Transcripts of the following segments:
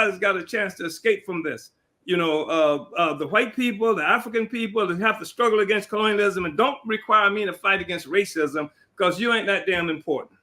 everybody's got a chance to escape from this. The white people, the African people that have to struggle against colonialism, and don't require me to fight against racism, because you ain't that damn important.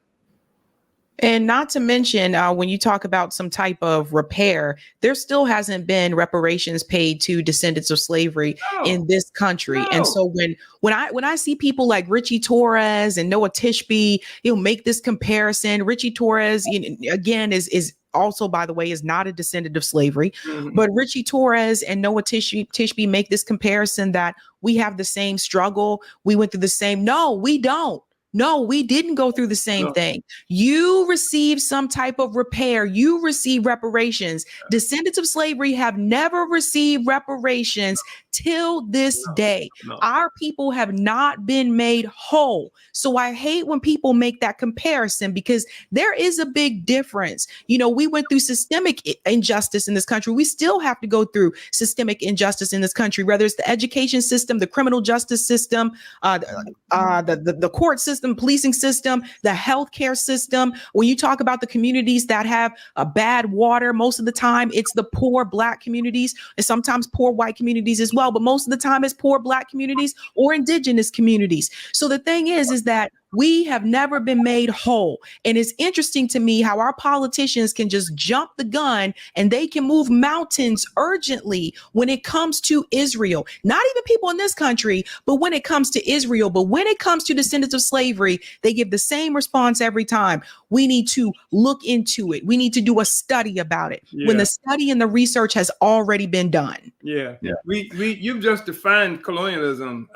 And not to mention, when you talk about some type of repair, there still hasn't been reparations paid to descendants of slavery in this country. And so when I see people like Richie Torres and Noah Tishby, make this comparison. Richie Torres, again, is also, by the way, is not a descendant of slavery. Mm-hmm. But Richie Torres and Noah Tishby make this comparison that we have the same struggle. We went through the same. No, we don't. No, we didn't go through the same thing. You received some type of repair. You received reparations. Descendants of slavery have never received reparations till this day. Our people have not been made whole. So I hate when people make that comparison, because there is a big difference. We went through systemic injustice in this country. We still have to go through systemic injustice in this country, whether it's the education system, the criminal justice system, the court system, policing system, the healthcare system. When you talk about the communities that have bad water, most of the time it's the poor Black communities, and sometimes poor white communities as well. But most of the time it's poor Black communities or indigenous communities. So the thing is that we have never been made whole. And it's interesting to me how our politicians can just jump the gun and they can move mountains urgently when it comes to Israel. Not even people in this country, but when it comes to Israel. But when it comes to descendants of slavery, they give the same response every time. We need to look into it. We need to do a study about it, when the study and the research has already been done. You've just defined colonialism.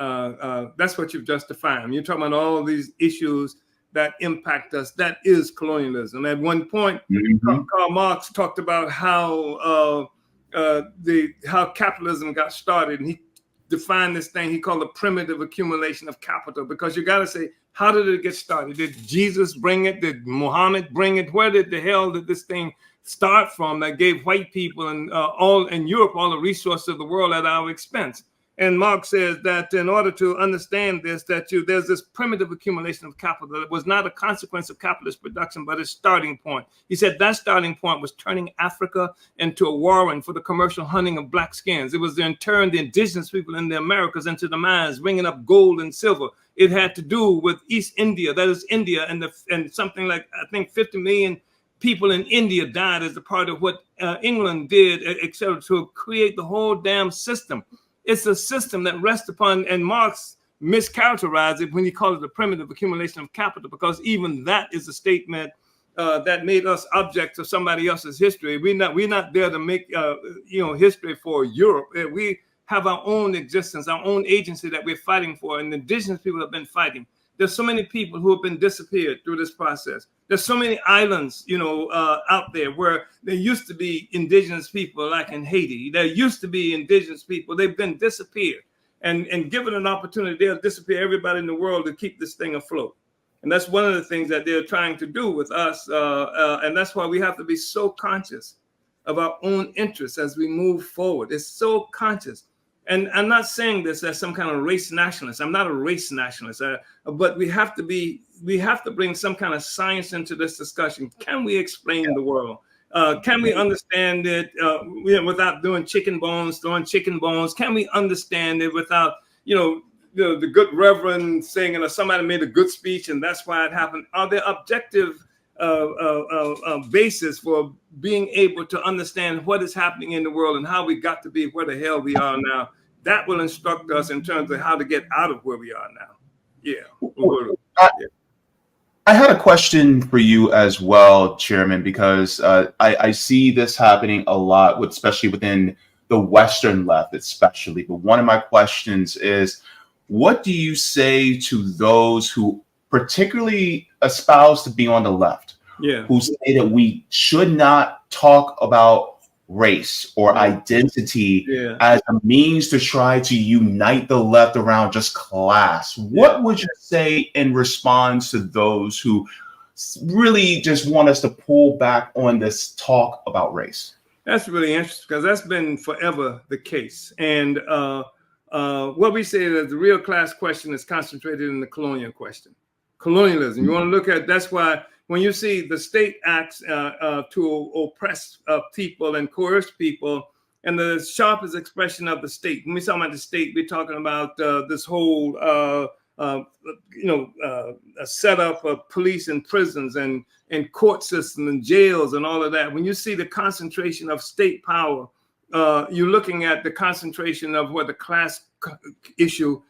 That's what you've just defined. You're talking about all these issues that impact us. That is colonialism. At one point, Karl Marx talked about how capitalism got started, and he defined this thing he called the primitive accumulation of capital. Because you got to say, how did it get started? Did Jesus bring it? Did Muhammad bring it? Where did the hell did this thing start from that gave white people and all in Europe all the resources of the world at our expense? And Marx says that in order to understand this, there's this primitive accumulation of capital that was not a consequence of capitalist production, but a starting point. He said that starting point was turning Africa into a warren for the commercial hunting of black skins. It was in turn the indigenous people in the Americas into the mines, bringing up gold and silver. It had to do with East India, that is India, and something like, I think, 50 million people in India died as a part of what England did, etc., to create the whole damn system. It's a system that rests upon, and Marx mischaracterized it when he called it the primitive accumulation of capital, because even that is a statement that made us objects of somebody else's history. We're not there to make history for Europe. We have our own existence, our own agency that we're fighting for, and the indigenous people have been fighting. There's so many people who have been disappeared through this process. There's so many islands, out there where there used to be indigenous people, like in Haiti. There used to be indigenous people. They've been disappeared. And given an opportunity, they'll disappear everybody in the world to keep this thing afloat. And that's one of the things that they're trying to do with us. And that's why we have to be so conscious of our own interests as we move forward. It's so conscious. And I'm not saying this as some kind of race nationalist. I'm not a race nationalist, but we have to bring some kind of science into this discussion. Can we explain the world? Can we understand it without throwing chicken bones? Can we understand it without, the good reverend saying, somebody made a good speech and that's why it happened? Are there objective basis for being able to understand what is happening in the world and how we got to be where the hell we are now? That will instruct us in terms of how to get out of where we are now. I had a question for you as well, Chairman, because I see this happening a lot, especially within the Western left, especially. But one of my questions is, what do you say to those who particularly espouse to be on the left, who say that we should not talk about race or identity as a means to try to unite the left around just class? What would you say in response to those who really just want us to pull back on this talk about race? That's really interesting, because that's been forever the case. And what we say is the real class question is concentrated in the colonial question. Colonialism. You want to look at, that's why when you see the state acts to oppress people and coerce people, and the sharpest expression of the state. When we talk about the state, we're talking about this whole, a setup of police and prisons and court system and jails and all of that. When you see the concentration of state power, you're looking at the concentration of where the class issue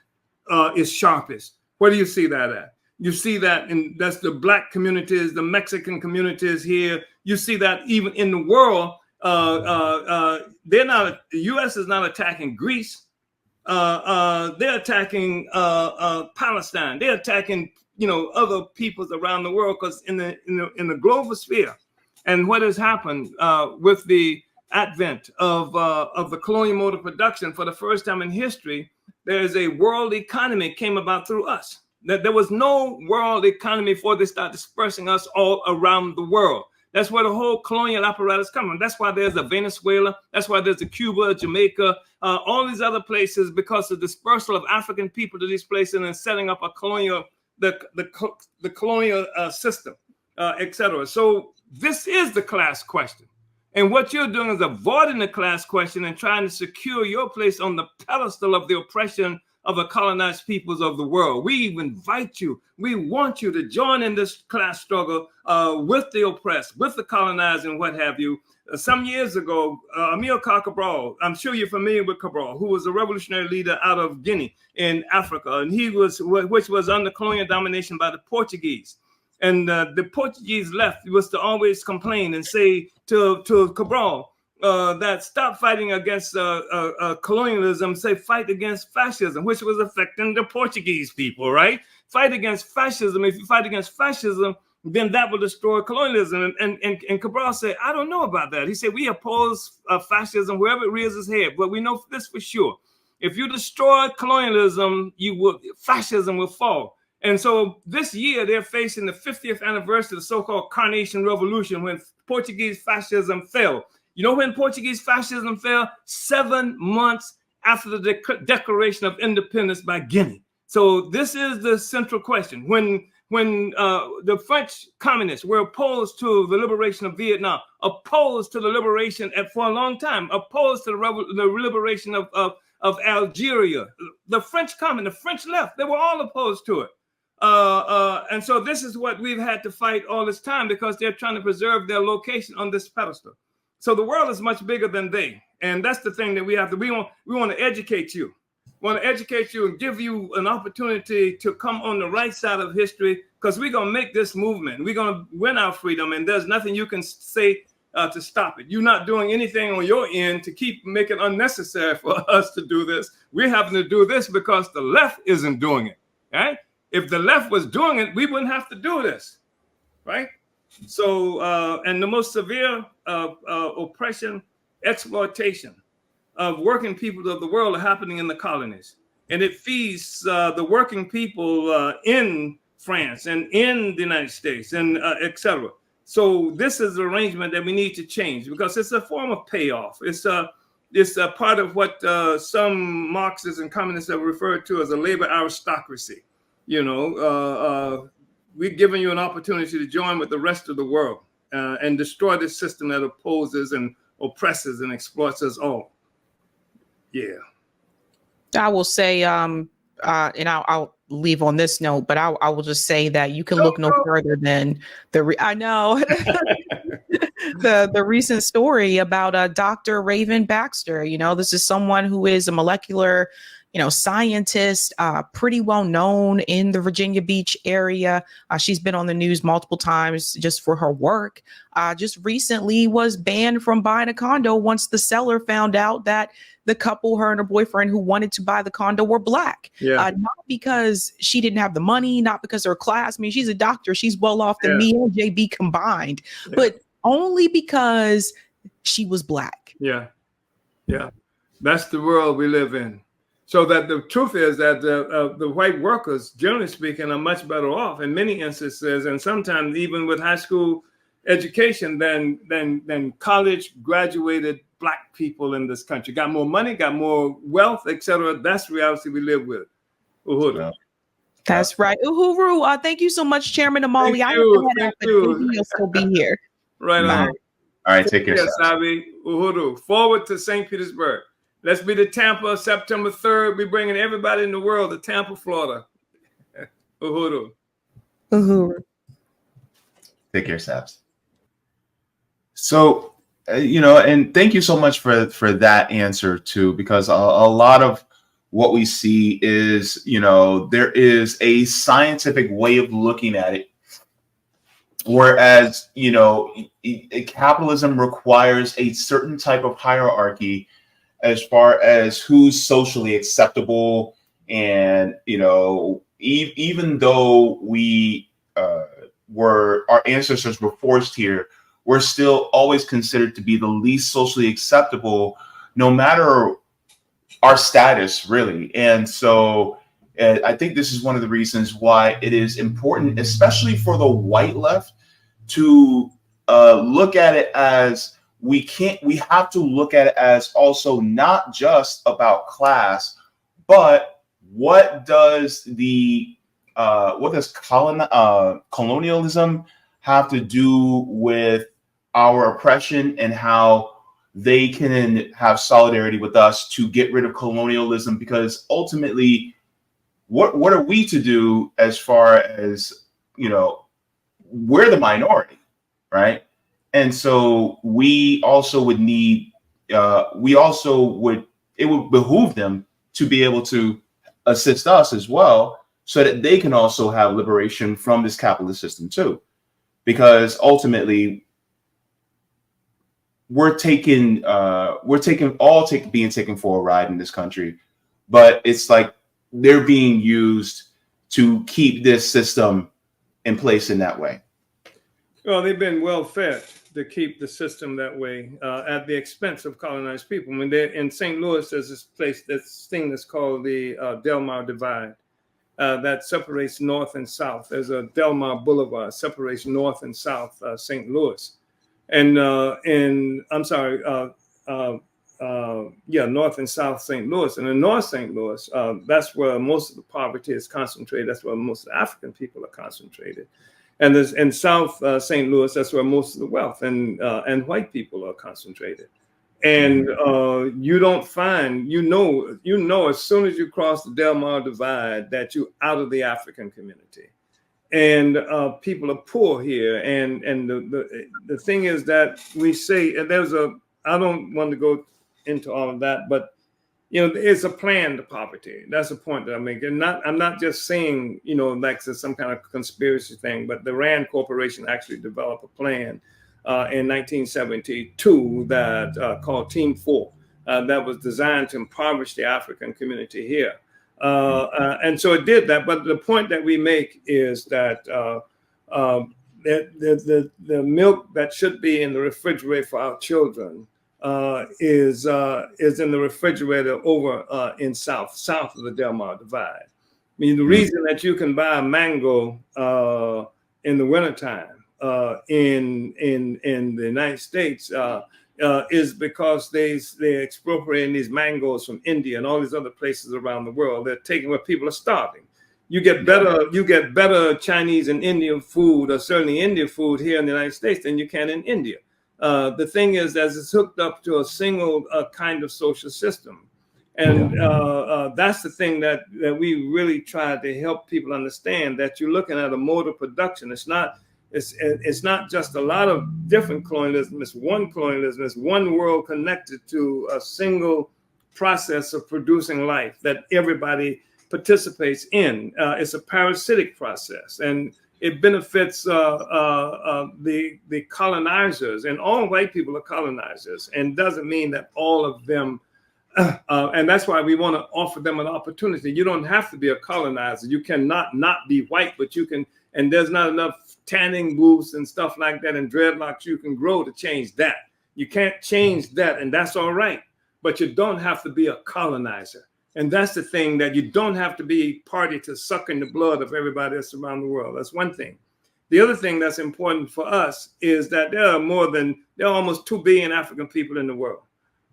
is sharpest. Where do you see that at? You see that that's the Black communities, the Mexican communities here. You see that even in the world. The U.S. is not attacking Greece. They're attacking Palestine. They're attacking other peoples around the world, because in the global sphere, and what has happened with the advent of the colonial mode of production, for the first time in history, there is a world economy came about through us. That there was no world economy before they start dispersing us all around the world. That's where the whole colonial apparatus comes from. That's why there's a Venezuela. That's why there's a Cuba, Jamaica, all these other places, because of the dispersal of African people to these places and setting up a colonial, the colonial system, etc. So this is the class question. And what you're doing is avoiding the class question and trying to secure your place on the pedestal of the oppression of the colonized peoples of the world. We invite you. We want you to join in this class struggle with the oppressed, with the colonized, and what have you. Some years ago, Amilcar Cabral, I'm sure you're familiar with Cabral, who was a revolutionary leader out of Guinea in Africa, and which was under colonial domination by the Portuguese. And the Portuguese left was to always complain and say to Cabral, that stop fighting against colonialism, say fight against fascism, which was affecting the Portuguese people, right? Fight against fascism. If you fight against fascism, then that will destroy colonialism. And Cabral said, I don't know about that. He said, we oppose fascism wherever it rears its head, but we know this for sure. If you destroy colonialism, fascism will fall. And so this year, they're facing the 50th anniversary of the so-called Carnation Revolution, when Portuguese fascism fell. You know when Portuguese fascism fell? 7 months after the Declaration of Independence by Guinea. So this is the central question. When the French communists were opposed to the liberation of Vietnam, opposed to the liberation for a long time, opposed to the liberation of Algeria, the French communists, the French left, they were all opposed to it. And so this is what we've had to fight all this time, because they're trying to preserve their location on this pedestal. So the world is much bigger than they. And that's the thing that we want to educate you. We want to educate you and give you an opportunity to come on the right side of history, because we're going to make this movement. We're going to win our freedom, and there's nothing you can say to stop it. You're not doing anything on your end to keep making it unnecessary for us to do this. We're having to do this because the left isn't doing it, right? If the left was doing it, we wouldn't have to do this, right? So, and the most severe oppression, exploitation of working people of the world are happening in the colonies. And it feeds the working people in France and in the United States and et cetera. So this is an arrangement that we need to change, because it's a form of payoff. It's a part of what some Marxists and communists have referred to as a labor aristocracy. We're giving you an opportunity to join with the rest of the world and destroy this system that opposes and oppresses and exploits us all. Yeah. I will say, and I'll leave on this note, but I will just say that you can look no further than I know the recent story about Dr. Raven Baxter. This is someone who is a molecular scientist, pretty well known in the Virginia Beach area. She's been on the news multiple times just for her work. Just recently was banned from buying a condo once the seller found out that the couple, her and her boyfriend who wanted to buy the condo, were Black. Yeah. Not because she didn't have the money, not because of her class. I mean, she's a doctor. She's well off than me and JB combined, but only because she was Black. Yeah. Yeah. That's the world we live in. So that the truth is that the white workers, generally speaking, are much better off in many instances, and sometimes even with high school education than college graduated Black people in this country. Got more money, got more wealth, etc. That's the reality we live with. Uhuru. That's right. Uhuru. Thank you so much, Chairman Omali. I have to head out, but maybe you'll still be here. Right on. All right, take care, Sabi. Uhuru. Forward to St. Petersburg. Let's be to Tampa, September 3rd. We're bringing everybody in the world to Tampa, Florida. Uhuru. Uhuru. Take care, Sabs. So, and thank you so much for that answer too, because a lot of what we see is, there is a scientific way of looking at it. Whereas, capitalism requires a certain type of hierarchy as far as who's socially acceptable. And, even though our ancestors were forced here, we're still always considered to be the least socially acceptable, no matter our status, really. And so I think this is one of the reasons why it is important, especially for the white left, to look at it as we have to look at it as also not just about class, but what does colonialism have to do with our oppression, and how they can have solidarity with us to get rid of colonialism? Because ultimately, what are we to do as far as, we're the minority, right? And so we also would need, it would behoove them to be able to assist us as well, so that they can also have liberation from this capitalist system too. Because ultimately, we're being taken for a ride in this country, but it's like they're being used to keep this system in place in that way. Well, they've been well fed to keep the system that way at the expense of colonized people. I mean, in St. Louis, there's this thing that's called the Del Mar Divide that separates North and South. There's a Del Mar Boulevard separates North and South St. Louis. And North and South St. Louis. And in North St. Louis, that's where most of the poverty is concentrated. That's where most of the African people are concentrated. And in South St. Louis, that's where most of the wealth and white people are concentrated. And you don't find, as soon as you cross the Del Mar Divide, that you're out of the African community. And people are poor here. And the thing is that we say, and I don't want to go into all of that, but it's a plan to poverty. That's the point that I'm making. I'm not just saying, like it's some kind of conspiracy thing, but the Rand Corporation actually developed a plan in 1972 that called Team 4 that was designed to impoverish the African community here. And so it did that. But the point that we make is that the milk that should be in the refrigerator for our children is in the refrigerator over in south of the Del Mar Divide. I mean, the reason that you can buy a mango in the wintertime in the United States is because they're expropriating these mangoes from India and all these other places around the world. They're taking where people are starving. You get better Chinese and Indian food, or certainly Indian food here in the United States than you can in India. The thing is, as it's hooked up to a single kind of social system. And that's the thing that we really try to help people understand, that you're looking at a mode of production. It's not just a lot of different colonialism. It's one colonialism. It's one world connected to a single process of producing life that everybody participates in. It's a parasitic process, and it benefits the colonizers. And all white people are colonizers, and doesn't mean that all of them. And that's why we want to offer them an opportunity. You don't have to be a colonizer. You cannot not be white, but you can. And there's not enough tanning booths and stuff like that and dreadlocks you can grow to change that. You can't change that, and that's all right. But you don't have to be a colonizer. And that's the thing, that you don't have to be party to sucking the blood of everybody else around the world. That's one thing. The other thing that's important for us is that there are almost 2 billion African people in the world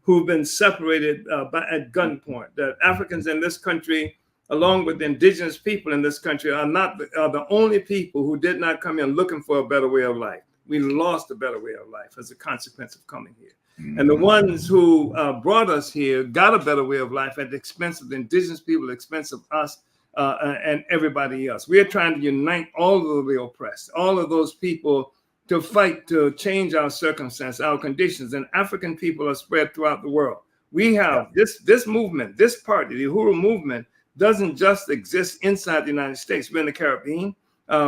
who've been separated at gunpoint. That Africans in this country along with the indigenous people in this country, are the only people who did not come here looking for a better way of life. We lost a better way of life as a consequence of coming here. And the ones who brought us here got a better way of life at the expense of the indigenous people, at the expense of us and everybody else. We are trying to unite all of the oppressed, all of those people, to fight to change our circumstance, our conditions. And African people are spread throughout the world. We have this movement, this party, the Uhuru movement, doesn't just exist inside the United States. We're in the Caribbean.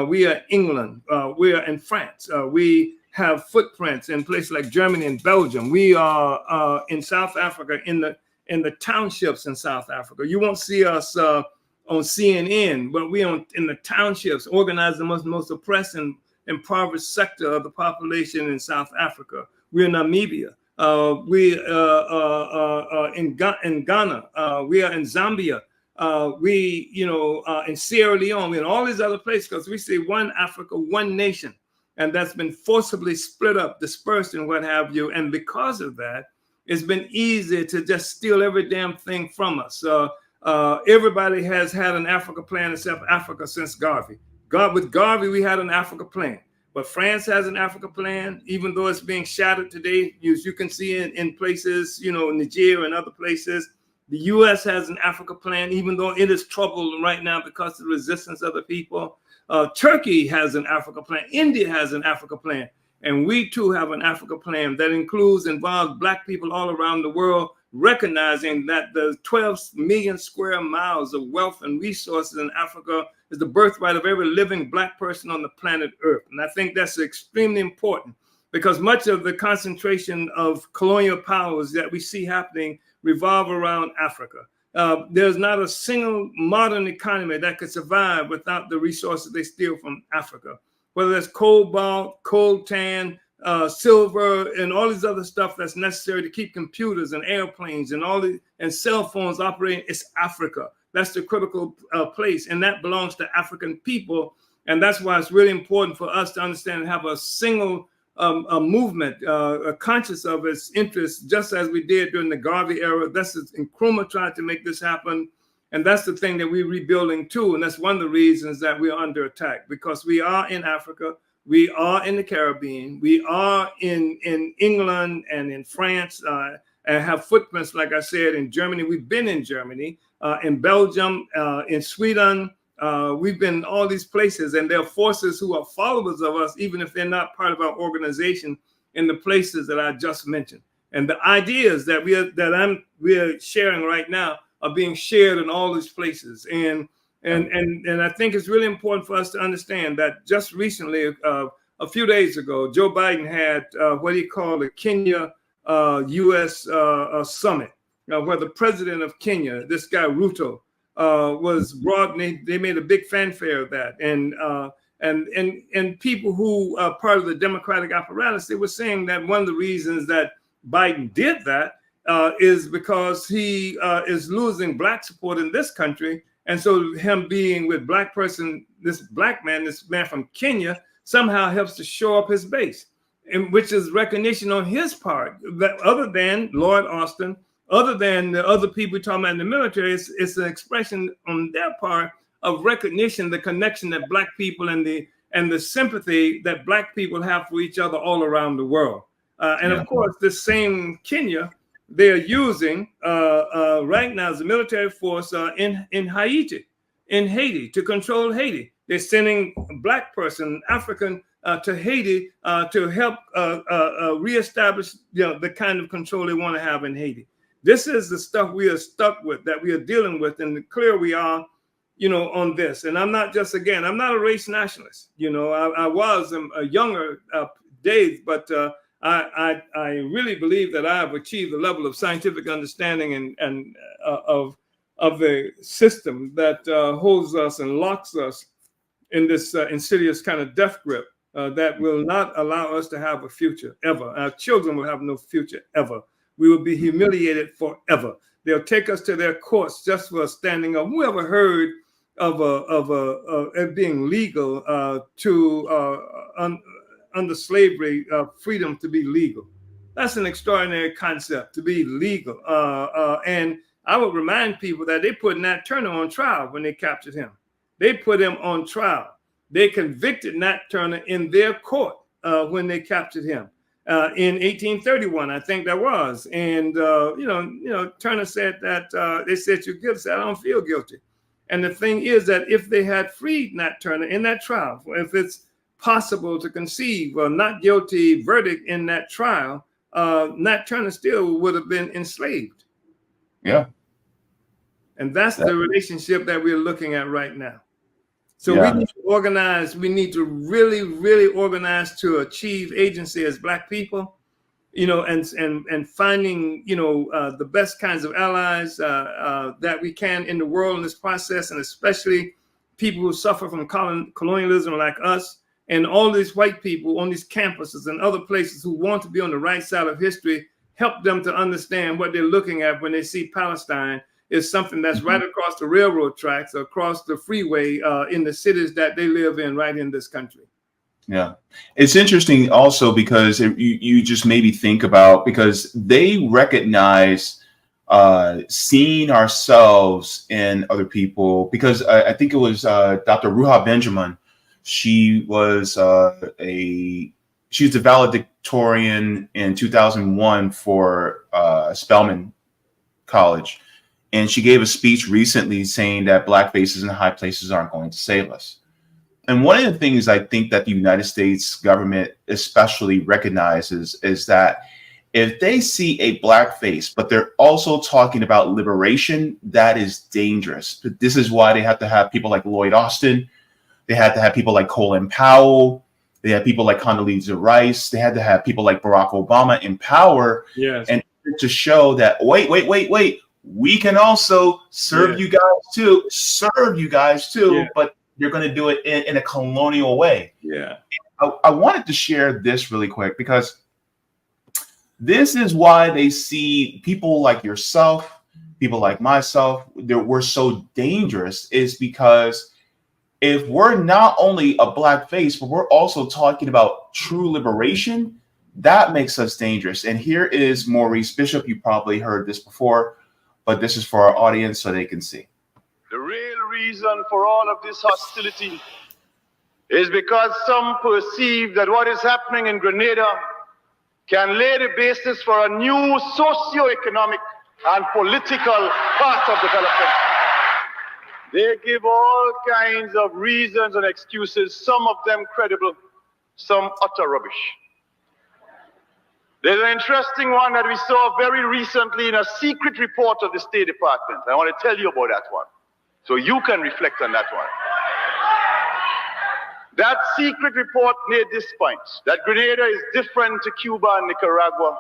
We are England. We are in France. We have footprints in places like Germany and Belgium. We are in South Africa, in the townships in South Africa. You won't see us on CNN, but we are in the townships, organized the most oppressed and impoverished sector of the population in South Africa. We're in Namibia. We are in Ghana. We are in Zambia. In Sierra Leone, and all these other places, because we say one Africa, one nation, and that's been forcibly split up, dispersed, and what have you. And because of that, it's been easy to just steal every damn thing from us. Everybody has had an Africa plan except Africa since Garvey. With Garvey, we had an Africa plan. But France has an Africa plan, even though it's being shattered today. You can see in places, Nigeria and other places. The U.S. has an Africa plan, even though it is troubled right now because of the resistance of the people. Turkey has an Africa plan. India has an Africa plan. And we too have an Africa plan that involves Black people all around the world, recognizing that the 12 million square miles of wealth and resources in Africa is the birthright of every living Black person on the planet Earth. And I think that's extremely important, because much of the concentration of colonial powers that we see happening revolve around Africa. There's not a single modern economy that could survive without the resources they steal from Africa, whether that's cobalt, coltan, silver, and all these other stuff that's necessary to keep computers and airplanes and cell phones operating. It's Africa. That's the critical place, and that belongs to African people. And that's why it's really important for us to understand and have a single a movement, conscious of its interests, just as we did during the Garvey era. Nkrumah tried to make this happen. And that's the thing that we're rebuilding too. And that's one of the reasons that we're under attack, because we are in Africa, we are in the Caribbean, we are in England and in France, and have footprints, like I said, in Germany. We've been in Germany, in Belgium, in Sweden. We've been all these places, and there are forces who are followers of us, even if they're not part of our organization, in the places that I just mentioned. And the ideas that we are sharing right now are being shared in all these places. And I think it's really important for us to understand that just recently, a few days ago, Joe Biden had what he called a Kenya U.S. summit, where the president of Kenya, this guy Ruto, was brought, and they made a big fanfare of that. And people who are part of the Democratic apparatus, they were saying that one of the reasons that Biden did that is because he is losing Black support in this country. And so him being with this Black man from Kenya, somehow helps to show up his base, and which is recognition on his part, that other than Lloyd Austin, other than the other people talking about in the military. It's an expression on their part of recognition, the connection that Black people and the sympathy that Black people have for each other all around the world. Of course, this same Kenya, they're using right now as a military force in Haiti, to control Haiti. They're sending a Black person, African, to Haiti to help reestablish the kind of control they want to have in Haiti. This is the stuff we are stuck with, that we are dealing with, and clear we are, on this. And I'm not a race nationalist. I was in younger days, but I really believe that I have achieved a level of scientific understanding and of the system that holds us and locks us in this insidious kind of death grip that will not allow us to have a future ever. Our children will have no future ever. We will be humiliated forever. They'll take us to their courts just for standing up. Who ever heard of it being legal under slavery, freedom to be legal? That's an extraordinary concept, to be legal. And I would remind people that they put Nat Turner on trial when they captured him. They put him on trial. They convicted Nat Turner in their court when they captured him in 1831, I think that was. And Turner said that they said you're guilty. I don't feel guilty. And the thing is that if they had freed Nat Turner in that trial, if it's possible to conceive a not guilty verdict in that trial, Nat Turner still would have been enslaved. Yeah. And that's the relationship that we're looking at right now. So we need to organize. We need to really, really organize to achieve agency as Black people, and finding, the best kinds of allies that we can in the world in this process, and especially people who suffer from colonialism like us, and all these white people on these campuses and other places who want to be on the right side of history, help them to understand what they're looking at when they see Palestine is something that's right across the railroad tracks, across the freeway in the cities that they live in right in this country. Yeah. It's interesting also because you just made me think about, because they recognize seeing ourselves in other people, because I think it was Dr. Ruha Benjamin. She was the valedictorian in 2001 for Spelman College. And she gave a speech recently saying that Black faces in high places aren't going to save us. And one of the things I think that the United States government especially recognizes is that if they see a Black face, but they're also talking about liberation, that is dangerous. This is why they have to have people like Lloyd Austin. They had to have people like Colin Powell. They had people like Condoleezza Rice. They had to have people like Barack Obama in power. Yes. And to show that, wait, we can also serve you guys too, but you're going to do it in a colonial way. Yeah. I wanted to share this really quick, because this is why they see people like yourself, people like myself, we're so dangerous, is because if we're not only a Black face, but we're also talking about true liberation, that makes us dangerous. And here is Maurice Bishop. You probably heard this before, but this is for our audience so they can see. The real reason for all of this hostility is because some perceive that what is happening in Grenada can lay the basis for a new socio-economic and political path of development. They give all kinds of reasons and excuses, some of them credible, some utter rubbish. There's an interesting one that we saw very recently in a secret report of the State Department. I want to tell you about that one, so you can reflect on that one. That secret report made this point, that Grenada is different to Cuba and Nicaragua.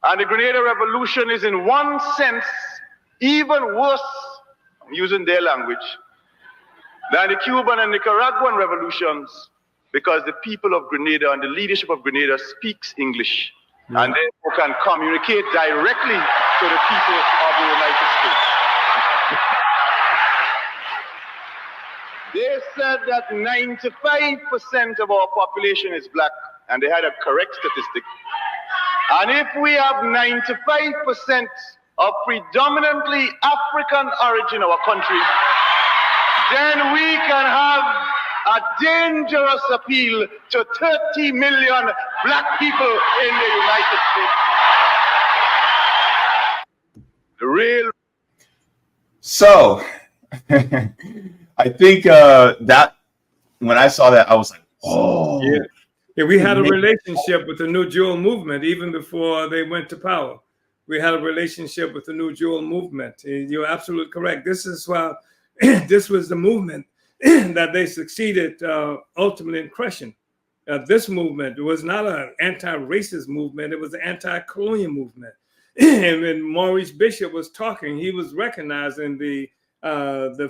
And the Grenada Revolution is in one sense even worse, I'm using their language, than the Cuban and Nicaraguan revolutions, because the people of Grenada and the leadership of Grenada speaks English. And therefore can communicate directly to the people of the United States. They said that 95% of our population is Black, and they had a correct statistic. And if we have 95% of predominantly African origin in our country, then we can have a dangerous appeal to 30 million Black people in the United States. The real. So, I think that when I saw that, I was like, oh. Yeah, we had a relationship with the New Jewel movement even before they went to power. We had a relationship with the New Jewel movement. You're absolutely correct. This is why this was the movement that they succeeded ultimately in crushing. This movement was not an anti-racist movement. It was an anti-colonial movement. And when Maurice Bishop was talking, he was recognizing the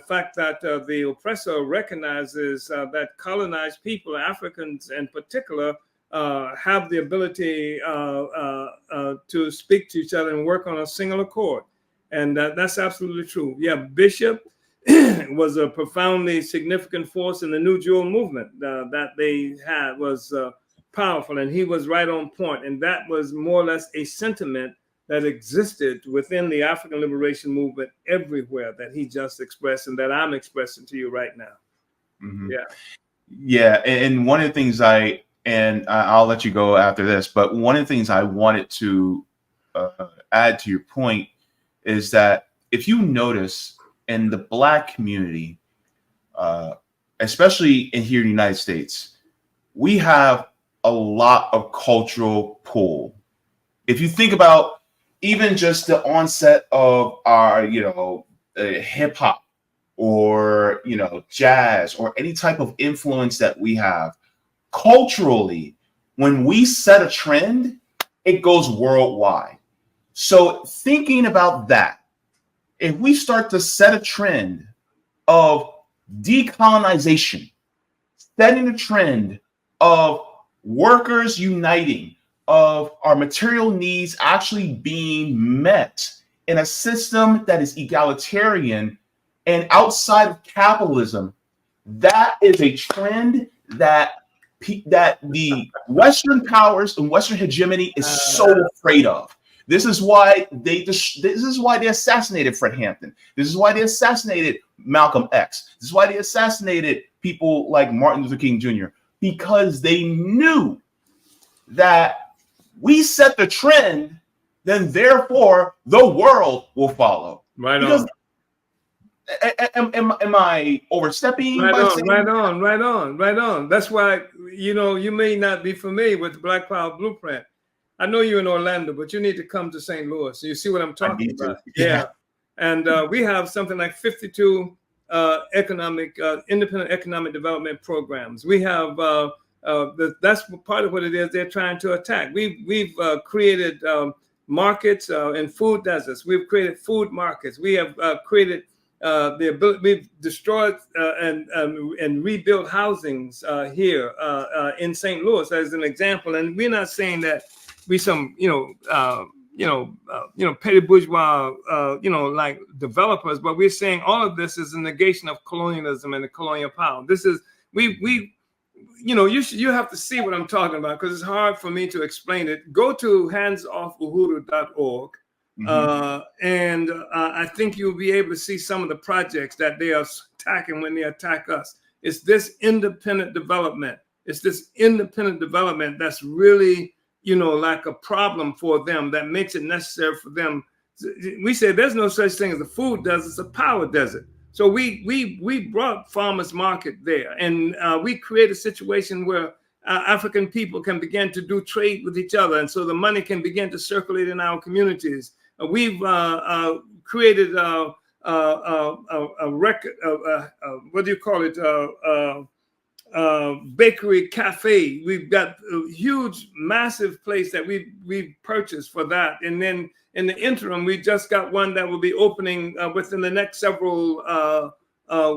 fact that the oppressor recognizes that colonized people, Africans in particular, have the ability to speak to each other and work on a single accord. And that's absolutely true. Yeah, Bishop was a profoundly significant force in the New Jewel movement that they had was powerful, and he was right on point. And that was more or less a sentiment that existed within the African liberation movement everywhere that he just expressed and that I'm expressing to you right now. Mm-hmm. Yeah. Yeah. And one of the things I'll let you go after this, but one of the things I wanted to add to your point is that if you notice in the Black community, especially in here in the United States, we have a lot of cultural pull. If you think about even just the onset of our, hip hop or, jazz or any type of influence that we have culturally, when we set a trend, it goes worldwide. So thinking about that, if we start to set a trend of decolonization, setting a trend of workers uniting, of our material needs actually being met in a system that is egalitarian and outside of capitalism, that is a trend that the Western powers and Western hegemony is so afraid of. This is why they assassinated Fred Hampton. This is why they assassinated Malcolm X. This is why they assassinated people like Martin Luther King Jr. Because they knew that we set the trend, then therefore the world will follow. Right because on. Am I overstepping? Right on. That's why, you may not be familiar with the Black Power Blueprint. I know you're in Orlando, but you need to come to St. Louis. You see what I'm talking about? Yeah. And we have something like 52 independent economic development programs. We have, that's part of what it is they're trying to attack. We've created markets in food deserts. We've created food markets. We have created the ability. We've destroyed and rebuilt housings here in St. Louis as an example. And we're not saying that we some petty bourgeois like developers, but we're saying all of this is a negation of colonialism and the colonial power. This is you have to see what I'm talking about because it's hard for me to explain it. Go to handsoffuhuru.org. And I think you'll be able to see some of the projects that they are attacking when they attack us. It's this independent development. It's this independent development that's really, like a problem for them that makes it necessary for them. We say there's no such thing as a food desert, it's a power desert. So we brought farmers market there, and we create a situation where African people can begin to do trade with each other, and so the money can begin to circulate in our communities. We've created a record, what do you call it? Bakery cafe. We've got a huge, massive place that we purchased for that. And then in the interim, we just got one that will be opening within the next several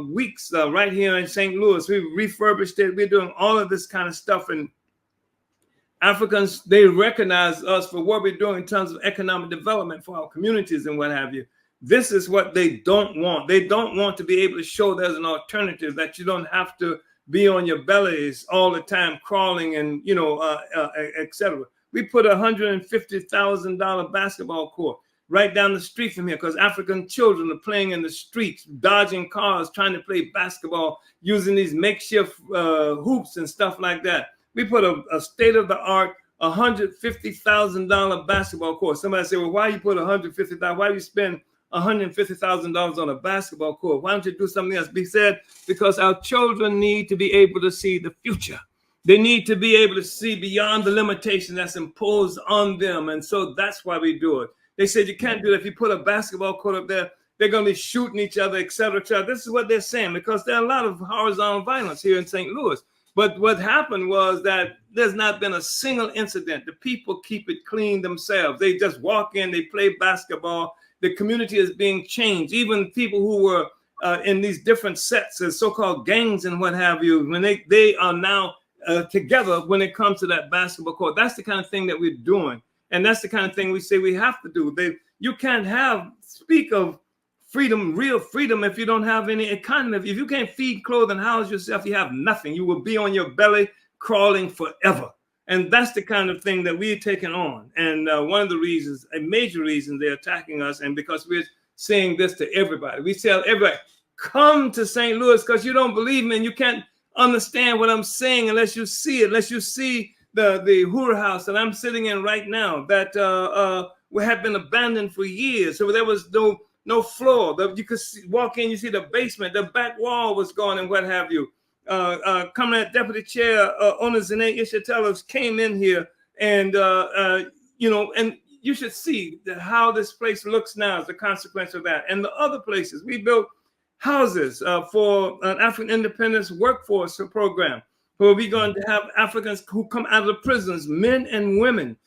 weeks right here in St. Louis. We refurbished it. We're doing all of this kind of stuff. And Africans, they recognize us for what we're doing in terms of economic development for our communities and what have you. This is what they don't want. They don't want to be able to show there's an alternative, that you don't have to be on your bellies all the time crawling and, etc. We put $150,000 basketball court right down the street from here because African children are playing in the streets, dodging cars, trying to play basketball using these makeshift hoops and stuff like that. We put a state-of-the-art $150,000 basketball court. Somebody say, well, why you put $150,000? Why do you spend $150,000 on a basketball court? Why don't you do something else? Be said, because our children need to be able to see the future. They need to be able to see beyond the limitation that's imposed on them. And so that's why we do it. They said you can't do it. If you put a basketball court up there, they're going to be shooting each other, et cetera, et cetera. This is what they're saying, because there are a lot of horizontal violence here in St. Louis. But what happened was that there's not been a single incident. The people keep it clean themselves. They just walk in, they play basketball. The community is being changed. Even people who were in these different sets, as so-called gangs and what have you, when they are now together when it comes to that basketball court. That's the kind of thing that we're doing. And that's the kind of thing we say we have to do. You can't speak of freedom, real freedom, if you don't have any economy. If you can't feed, clothe, and house yourself, you have nothing. You will be on your belly crawling forever. And that's the kind of thing that we're taking on. And one of the reasons, a major reason they're attacking us, and because we're saying this to everybody, we tell everybody, come to St. Louis, because you don't believe me and you can't understand what I'm saying unless you see it, unless you see the Uhuru House that I'm sitting in right now that we have been abandoned for years. So there was no floor. You could walk in, you see the basement, the back wall was gone and what have you. Coming at Deputy Chair Omali Yeshitela came in here and, and you should see how this place looks now as a consequence of that. And the other places, we built houses for an African independence workforce program where we're going to have Africans who come out of the prisons, men and women.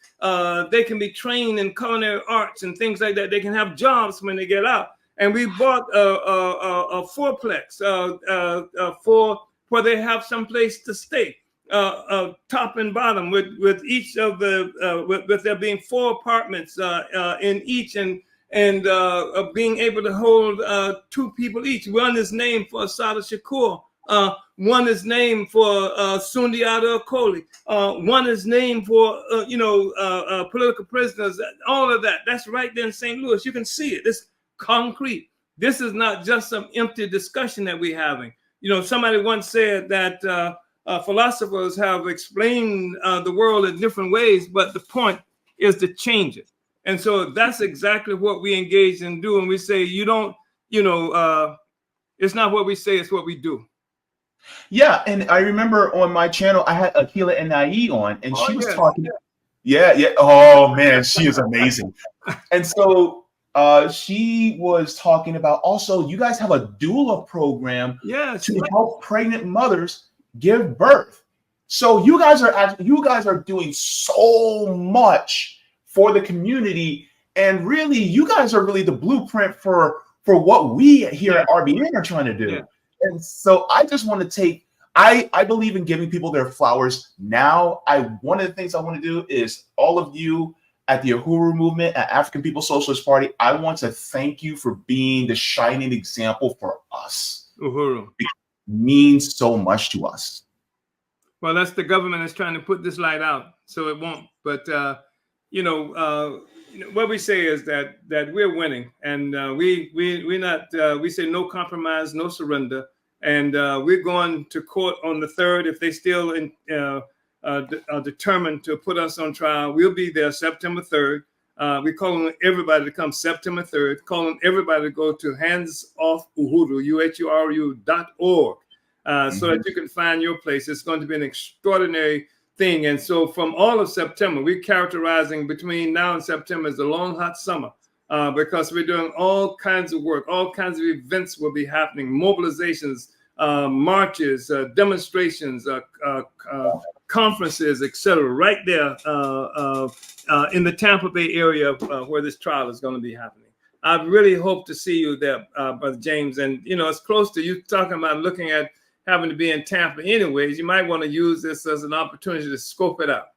They can be trained in culinary arts and things like that. They can have jobs when they get out. And we bought a fourplex for where they have some place to stay, top and bottom, with each of the with there being 4 apartments in each, and being able to hold 2 people each. One is named for Asada Shakur. One is named for Sundiata Akoli. One is named for political prisoners. All of that. That's right there in St. Louis. You can see it. It's concrete. This is not just some empty discussion that we're having. Somebody once said that philosophers have explained the world in different ways, but the point is to change it. And so that's exactly what we engage in doing. We say, it's not what we say, it's what we do. Yeah, and I remember on my channel, I had Akila Enai on, and she was talking. Yeah. Oh, man, she is amazing. And so she was talking about also, you guys have a doula program to help pregnant mothers give birth. So you guys are doing so much for the community, and really, you guys are really the blueprint for what we here at RBN are trying to do. Yeah. And so I just want to I believe in giving people their flowers now. One of the things I want to do is all of you at the Uhuru movement, at African People's Socialist Party, I want to thank you for being the shining example for us. Uhuru. It means so much to us. Well, that's the government that's trying to put this light out, so it won't. But what we say is that we're winning, and we say no compromise, no surrender, and we're going to court on the 3rd if they still are determined to put us on trial. We'll be there September 3rd. We're calling everybody to come September 3rd, calling everybody to go to handsoffUhuru, UHURU.org, so that you can find your place. It's going to be an extraordinary thing. And so from all of September, we're characterizing between now and September as the long, hot summer, because we're doing all kinds of work, all kinds of events will be happening, mobilizations, marches, demonstrations, conferences, etc., right there in the Tampa Bay area where this trial is going to be happening. I really hope to see you there, Brother James. And, it's close to you talking about looking at having to be in Tampa anyways. You might want to use this as an opportunity to scope it out.